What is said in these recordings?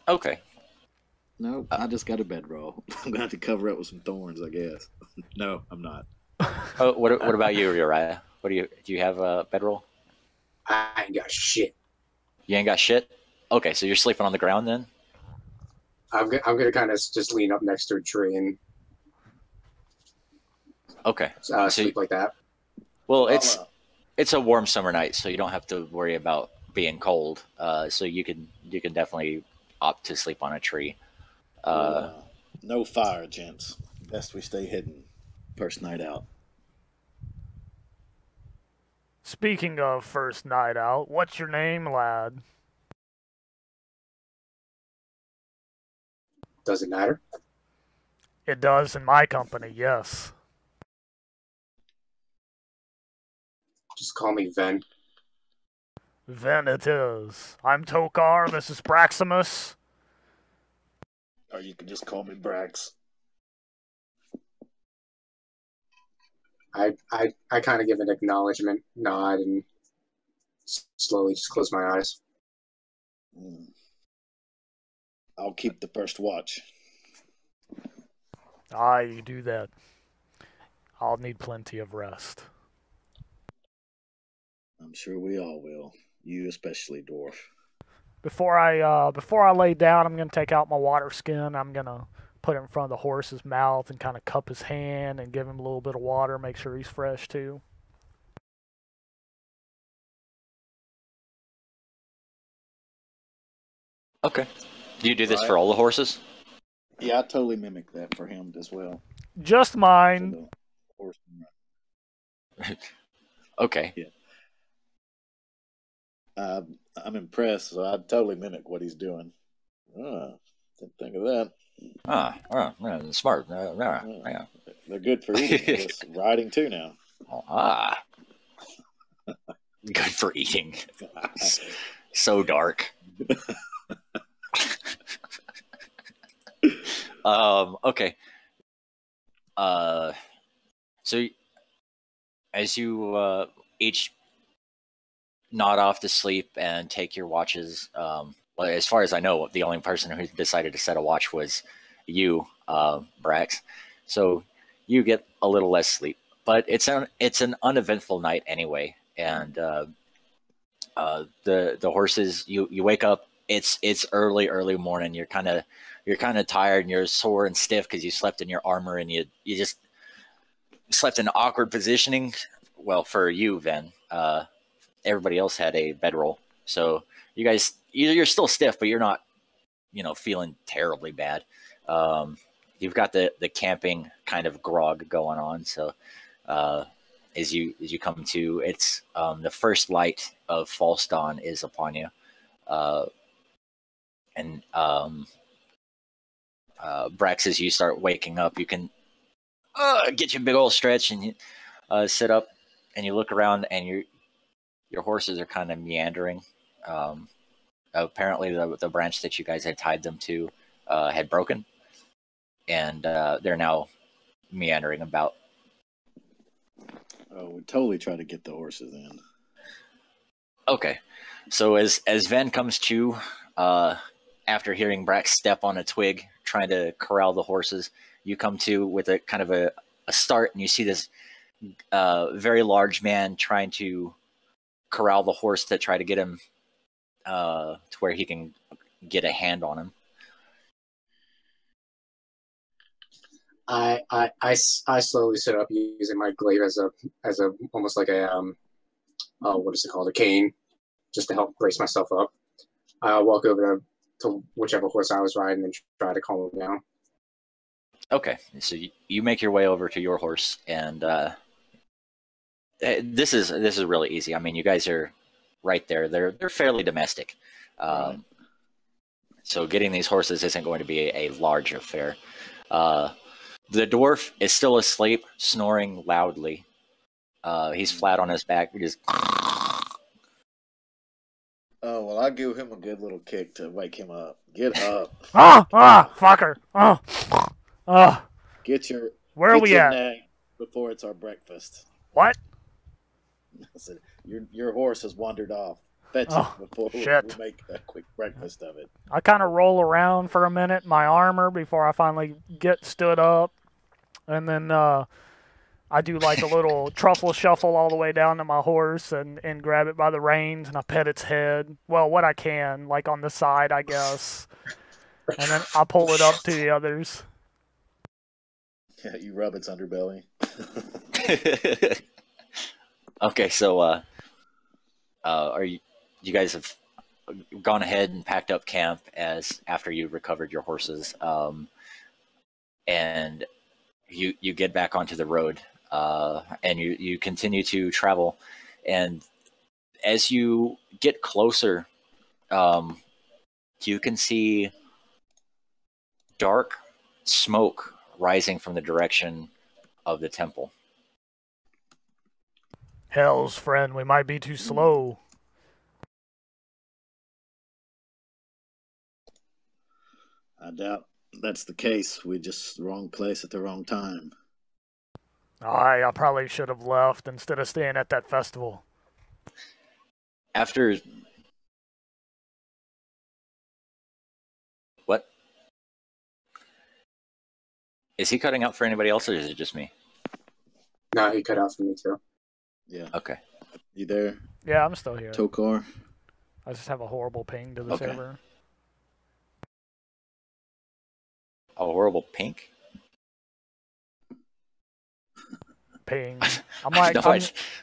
Okay. No, I just got a bedroll. I'm gonna have to cover up with some thorns, I guess. No, I'm not. Oh, what about you, Uriah? What do you have a bedroll? I ain't got shit. You ain't got shit. Okay, so you're sleeping on the ground then. I'm gonna kind of just lean up next to a tree and Okay, so sleep like that. well, Well, it's a warm summer night, so you don't have to worry about being cold. So you can definitely opt to sleep on a tree. Uh, no fire, gents. Best we stay hidden. First night out. Speaking of first night out, what's your name, lad? Does it matter? It does in my company, yes. Just call me Ven. Then it is. I'm Tokar, this is Braximus. Or you can just call me Brax. I kind of give an acknowledgement nod and slowly just close my eyes. Mm. I'll keep the first watch. Ah, you do that. I'll need plenty of rest. I'm sure we all will. You especially, dwarf. Before I lay down, I'm gonna take out my water skin. I'm gonna put it in front of the horse's mouth and kind of cup his hand and give him a little bit of water, make sure he's fresh too. okay. Do you do this Right. for all the horses? Yeah, I totally mimic that for him as well. Just For mine. the horseman. Okay. Yeah. I'm impressed, so I totally mimic what he's doing. Didn't think of that. Yeah, smart. Yeah. They're good for eating, I guess. Riding too now. Ah, good for eating. So dark. Okay. Uh, so as you each nod off to sleep and take your watches, well, as far as I know, the only person who decided to set a watch was you, Brax. So you get a little less sleep, but it's an uneventful night anyway, and the horses you wake up. It's early morning. You're kind of tired and you're sore and stiff because you slept in your armor and you just slept in awkward positioning. Well, for you, Ven, everybody else had a bedroll, so you guys you're still stiff, but you're not feeling terribly bad. Um, you've got the camping kind of grog going on, so uh, as you come to, it's the first light of false dawn is upon you, uh, and Brax, as you start waking up, you can get you a big old stretch and you sit up and you look around and your horses are kind of meandering. Um, Apparently, the branch that you guys had tied them to had broken, and they're now meandering about. Oh, we totally try to get the horses in. Okay, so as Ven comes to, after hearing Brax step on a twig, trying to corral the horses, you come to with a kind of a start, and you see this very large man trying to corral the horse to try to get him to where he can get a hand on him. I slowly sit up using my glaive as a almost like a what is it called, a cane, just to help brace myself up. I walk over to whichever horse I was riding and try to calm him down. Okay, so you make your way over to your horse, and this is really easy. I mean, you guys are right there. They're fairly domestic, Right. so getting these horses isn't going to be a large affair. Uh, the dwarf is still asleep, snoring loudly. He's flat on his back. He just Oh, well, I'll give him a good little kick to wake him up. Get up. Fucker. Get your Where are get we your at? nag before it's our breakfast. What? I said, your horse has wandered off. fetch Oh, it before shit. we make a quick breakfast of it. I kind of roll around for a minute in my armor before I finally get stood up, and then I do like a little truffle shuffle all the way down to my horse and grab it by the reins, and I pet its head. Well, what I can, like on the side, I guess. And then I pull it up to the others. Yeah, you rub its underbelly. Okay, so are you guys have gone ahead and packed up camp as after you recovered your horses, and you get back onto the road, and you continue to travel, and as you get closer, you can see dark smoke rising from the direction of the temple. Hells, friend, we might be too slow. I doubt that's the case. We're just the wrong place at the wrong time. I probably should have left instead of staying at that festival. After what? Is he cutting out for anybody else, or is it just me? No, he cut out for me too. Yeah. Okay. You there, Yeah, I'm still here. Tokar? I just have a horrible ping to the Okay. server. A horrible pink? Ping. I'm like, No, I'm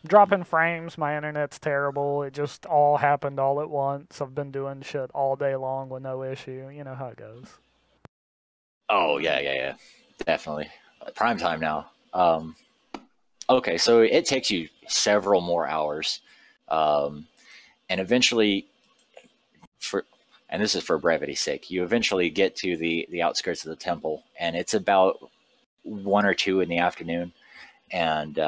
dropping frames. My internet's terrible. It just all happened all at once. I've been doing shit all day long with no issue. You know how it goes. Oh, yeah. Definitely. Prime time now. Okay, so it takes you several more hours. And eventually, and this is for brevity's sake, you eventually get to the outskirts of the temple, and it's about 1 or 2 in the afternoon. And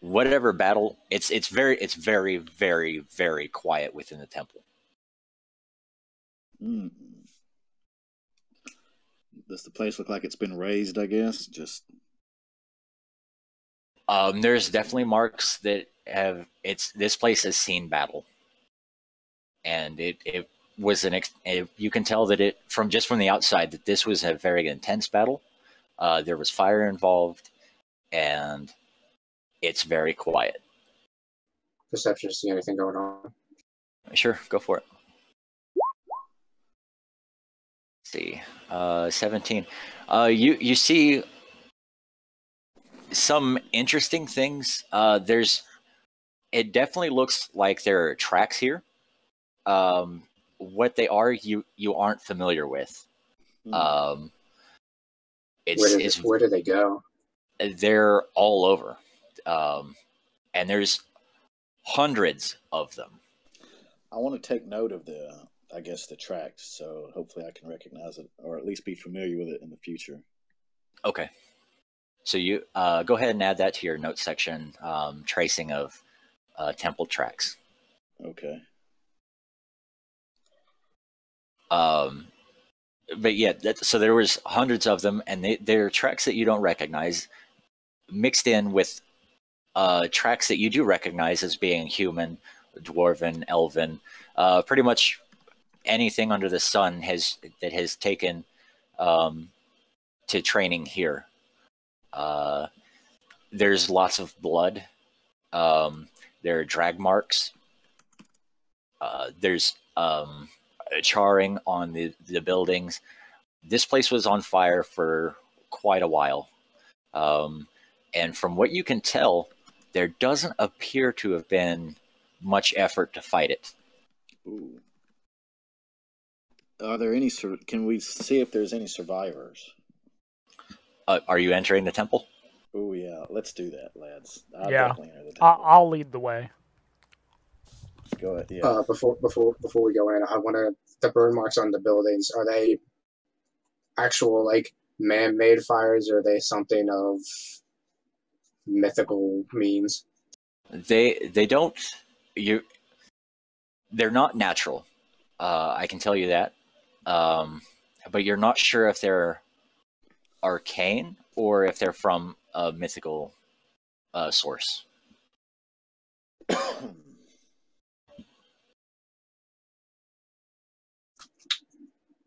whatever battle, it's very, very, very quiet within the temple. Does the place look like it's been raised, I guess? Just there's definitely marks that this place has seen battle, and it was you can tell that it from the outside that this was a very intense battle. There was fire involved, and it's very quiet. Perception to see anything going on. Sure, go for it. Let's see, 17. You see some interesting things. It definitely looks like there are tracks here. What they are, you aren't familiar with. Where do they go? They're all over, and there's hundreds of them. I want to take note of the tracks, so hopefully I can recognize it, or at least be familiar with it in the future. Okay. So you go ahead and add that to your notes section, tracing of temple tracks. Okay. But yeah, so there was hundreds of them, and they're tracks that you don't recognize, mixed in with tracks that you do recognize as being human, dwarven, elven, pretty much anything under the sun that has taken to training here. There's lots of blood. There are drag marks. There's charring on the buildings. This place was on fire for quite a while. And from what you can tell, there doesn't appear to have been much effort to fight it. Ooh. Are there any can we see if there's any survivors? Are you entering the temple? Oh yeah, let's do that, lads. I'll Yeah. definitely enter the temple. I'll lead the way. Go ahead. Yeah. Before we go in, I want the burn marks on the buildings. Are they actual like man-made fires, or are they something of mythical means? They don't they're not natural. I can tell you that. But you're not sure if they're arcane or if they're from a mythical source.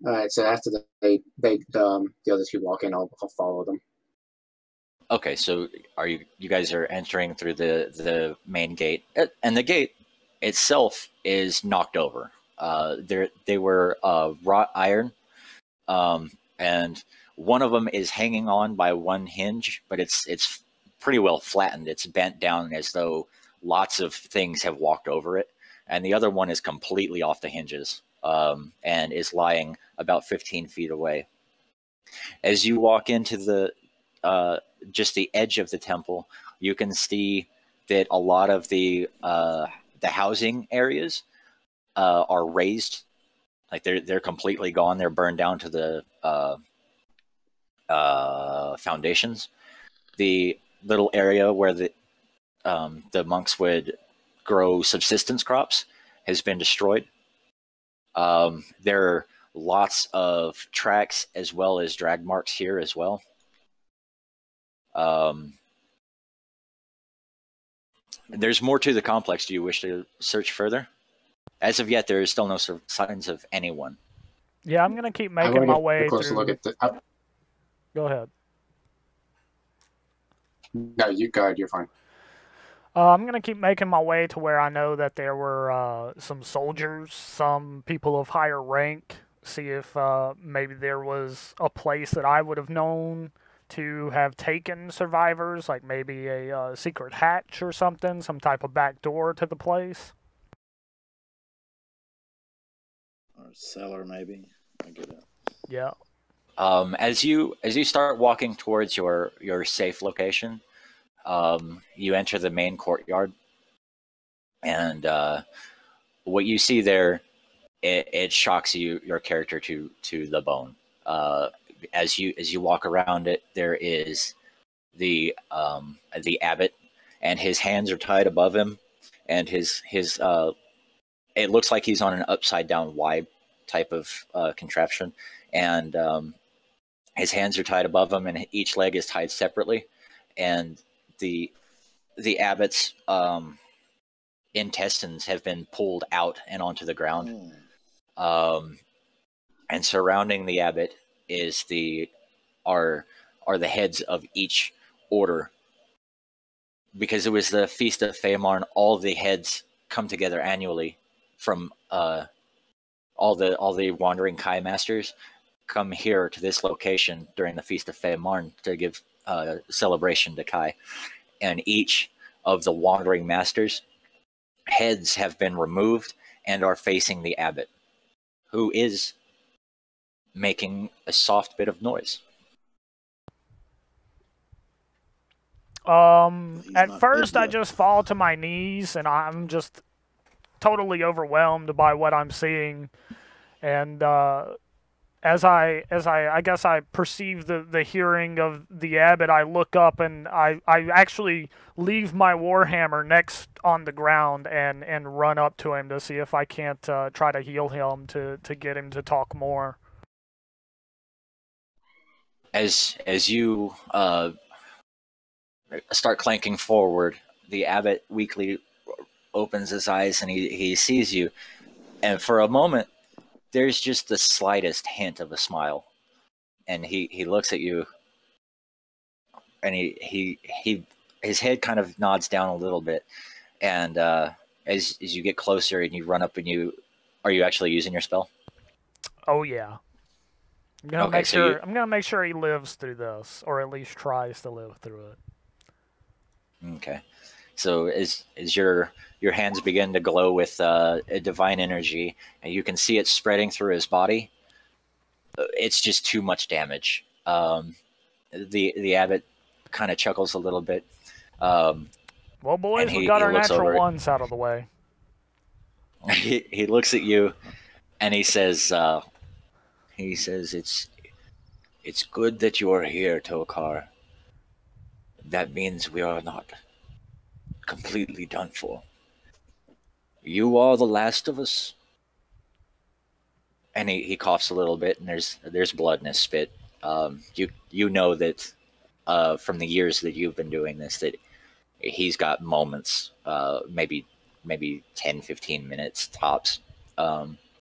All right, so after the other two walk in, I'll follow them. Okay, so you guys are entering through the main gate, and the gate itself is knocked over. They were wrought iron, and one of them is hanging on by one hinge, but it's pretty well flattened. It's bent down as though lots of things have walked over it, and the other one is completely off the hinges, and is lying about 15 feet away. As you walk into just the edge of the temple, you can see that a lot of the housing areas are raised, like they're completely gone. They're burned down to the foundations. The little area where the monks would grow subsistence crops has been destroyed. There are lots of tracks as well as drag marks here as well. There's more to the complex. Do you wish to search further? As of yet, there is still no signs of anyone. Yeah, I'm gonna keep making my way a closer through. look at the. Go ahead. No, you go ahead. You're fine. I'm gonna keep making my way to where I know that there were some soldiers, some people of higher rank. See if maybe there was a place that I would have known to have taken survivors, like maybe a secret hatch or something, some type of back door to the place. Or cellar, maybe. I get it. Yeah. As you start walking towards your safe location, you enter the main courtyard, and what you see there, it shocks your character to the bone. As you walk around it, there is the abbot, and his hands are tied above him, and his it looks like he's on an upside down Y type of contraption, and his hands are tied above him, and each leg is tied separately, and the abbot's intestines have been pulled out and onto the ground. And surrounding the abbot is are the heads of each order. Because it was the Feast of Feymarn, all the heads come together annually from all the wandering Kai masters come here to this location during the Feast of Feymarn to give celebration to Kai. And each of the wandering masters' heads have been removed and are facing the abbot, who is making a soft bit of noise. At first, I just fall to my knees, and I'm just totally overwhelmed by what I'm seeing. And as I guess I perceive the hearing of the abbot, I look up and I actually leave my warhammer next on the ground and run up to him to see if I can't try to heal him to get him to talk more. As you start clanking forward, the abbot weakly opens his eyes and he sees you, and for a moment there's just the slightest hint of a smile, and he looks at you, and his head kind of nods down a little bit, and as you get closer and you run up, and are you actually using your spell? Oh yeah. I'm gonna make sure he lives through this, or at least tries to live through it. Okay, so as your hands begin to glow with a divine energy, and you can see it spreading through his body, it's just too much damage. The abbot kind of chuckles a little bit. Well, boys, we got our natural ones out of the way. He looks at you, and he says, it's good that you are here, Tokar. That means we are not completely done for. You are the last of us. And he coughs a little bit, and there's blood in his spit. You know that from the years that you've been doing this, that he's got moments, maybe 10, 15 minutes tops.